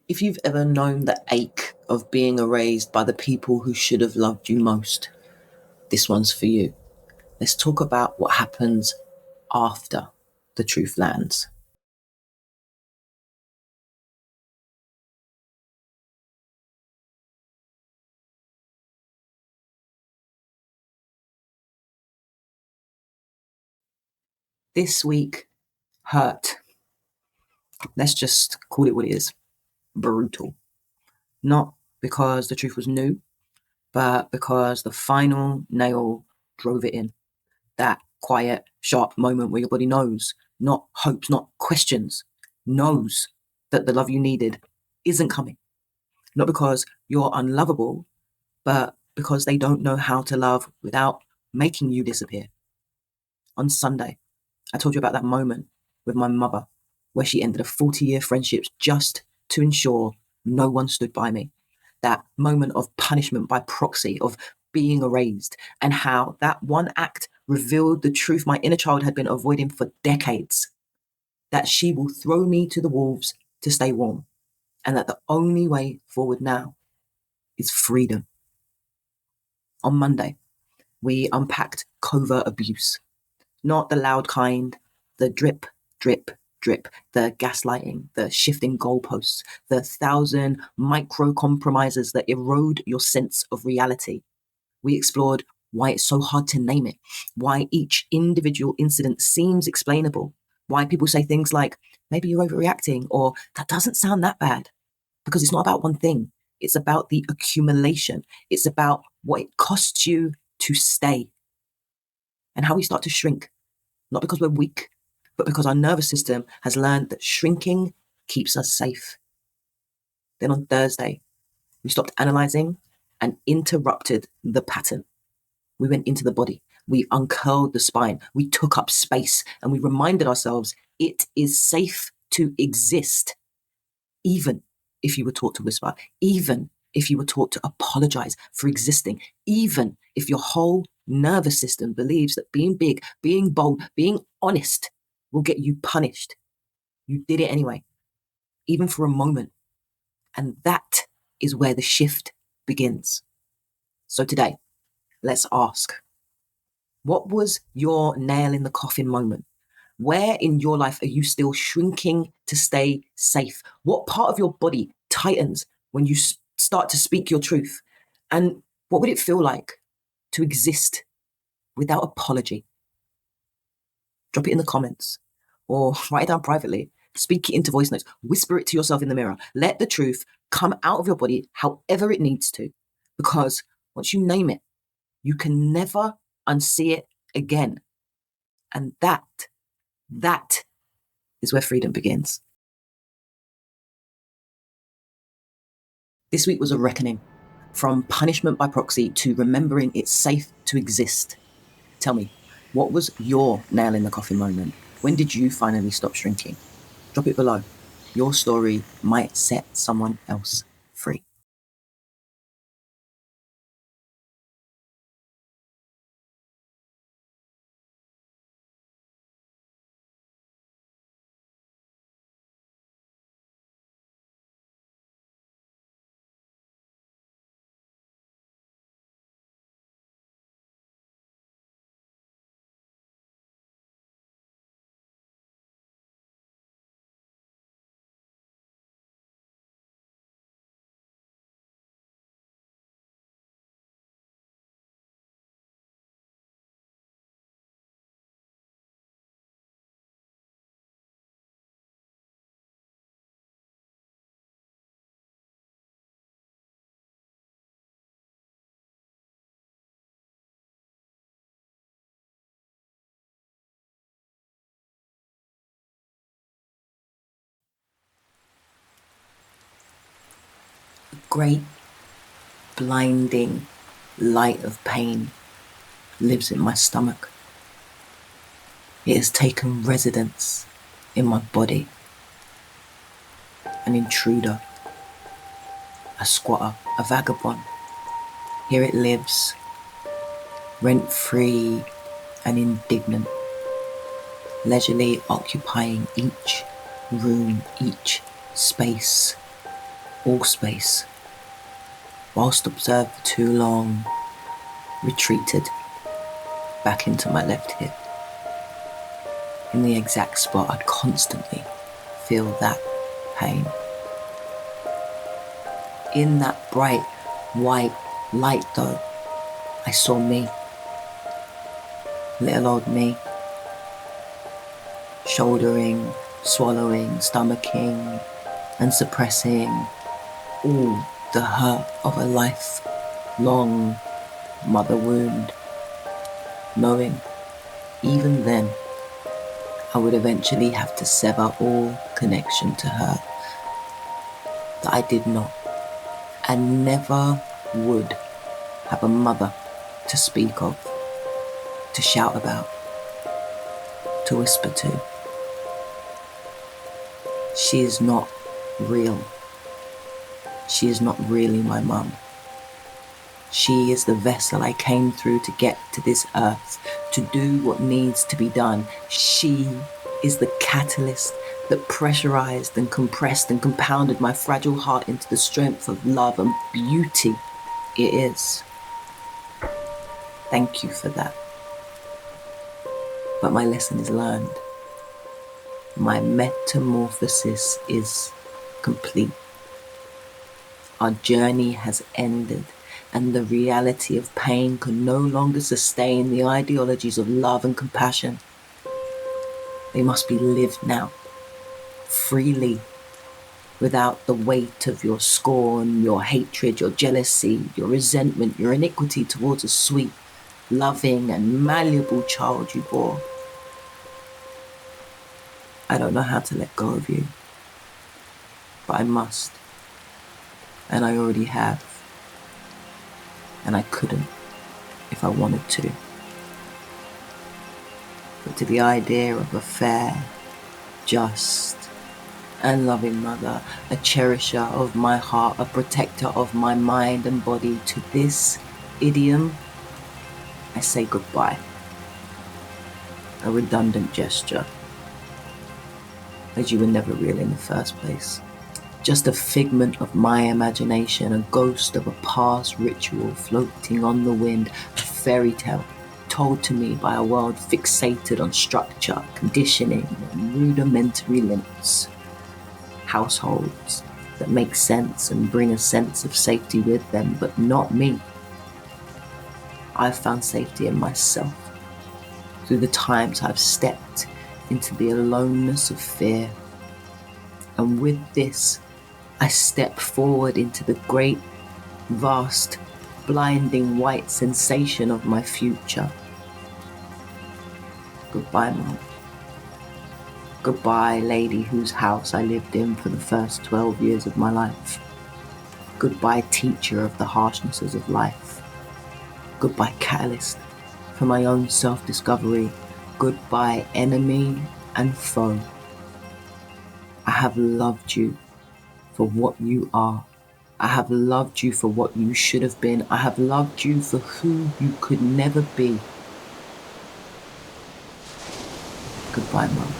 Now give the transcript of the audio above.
If you've ever known the ache of being erased by the people who should have loved you most, this one's for you. Let's talk about what happens after the truth lands. This week hurt. Let's just call it what it is. Brutal. Not because the truth was new, but because the final nail drove it in. That quiet, sharp moment where your body knows, not hopes, not questions, knows that the love you needed isn't coming. Not because you're unlovable, but because they don't know how to love without making you disappear. On Sunday, I told you about that moment with my mother, where she ended a 40-year friendship just to ensure no one stood by me. That moment of punishment by proxy, of being erased, and how that one act revealed the truth my inner child had been avoiding for decades. That she will throw me to the wolves to stay warm, and that the only way forward now is freedom. On Monday, we unpacked covert abuse. Not the loud kind, the drip, drip, drip, the gaslighting, the shifting goalposts, the 1,000 micro compromises that erode your sense of reality. We explored why it's so hard to name it, why each individual incident seems explainable, why people say things like, maybe you're overreacting, or that doesn't sound that bad. Because it's not about one thing. It's about the accumulation. It's about what it costs you to stay and how we start to shrink, not because we're weak, but because our nervous system has learned that shrinking keeps us safe. Then on Thursday, we stopped analyzing and interrupted the pattern. We went into the body. We uncurled the spine. We took up space and we reminded ourselves it is safe to exist, even if you were taught to whisper, even if you were taught to apologize for existing, even if your whole nervous system believes that being big, being bold, being honest will get you punished. You did it anyway, even for a moment. And that is where the shift begins. So today, let's ask, what was your nail in the coffin moment? Where in your life are you still shrinking to stay safe? What part of your body tightens when you start to speak your truth? And what would it feel like to exist without apology? Drop it in the comments or write it down privately. Speak it into voice notes. Whisper it to yourself in the mirror. Let the truth come out of your body however it needs to. Because once you name it, you can never unsee it again. And that is where freedom begins. This week was a reckoning, from punishment by proxy to remembering it's safe to exist. Tell me, what was your nail in the coffin moment? When did you finally stop shrinking? Drop it below. Your story might set someone else free. A great, blinding light of pain lives in my stomach. It has taken residence in my body. An intruder, a squatter, a vagabond. Here it lives, rent-free and indignant, leisurely occupying each room, each space, All space, whilst observed for too long, retreated back into my left hip, in the exact spot I'd constantly feel that pain. In that bright white light though, I saw me, little old me, shouldering, swallowing, stomaching, and suppressing all the hurt of a lifelong mother wound, knowing even then I would eventually have to sever all connection to her, that I did not and never would have a mother to speak of, to shout about, to whisper to. She is not real. She is not really my mum. She is the vessel I came through to get to this earth, to do what needs to be done. She is the catalyst that pressurized and compressed and compounded my fragile heart into the strength of love and beauty it is. Thank you for that. But my lesson is learned. My metamorphosis is complete. Our journey has ended, and the reality of pain can no longer sustain the ideologies of love and compassion. They must be lived now, freely, without the weight of your scorn, your hatred, your jealousy, your resentment, your iniquity towards a sweet, loving, and malleable child you bore. I don't know how to let go of you, but I must, and I already have, and I couldn't if I wanted to. But to the idea of a fair, just, and loving mother, a cherisher of my heart, a protector of my mind and body, to this idiom, I say goodbye. A redundant gesture, as you were never real in the first place. Just a figment of my imagination, a ghost of a past ritual floating on the wind, a fairy tale told to me by a world fixated on structure, conditioning, and rudimentary limits. Households that make sense and bring a sense of safety with them, but not me. I've found safety in myself through the times I've stepped into the aloneness of fear. And with this, I step forward into the great, vast, blinding white sensation of my future. Goodbye, Mum. Goodbye, lady whose house I lived in for the first 12 years of my life. Goodbye, teacher of the harshnesses of life. Goodbye, catalyst for my own self-discovery. Goodbye, enemy and foe. I have loved you for what you are. I have loved you for what you should have been. I have loved you for who you could never be. Goodbye, Mum.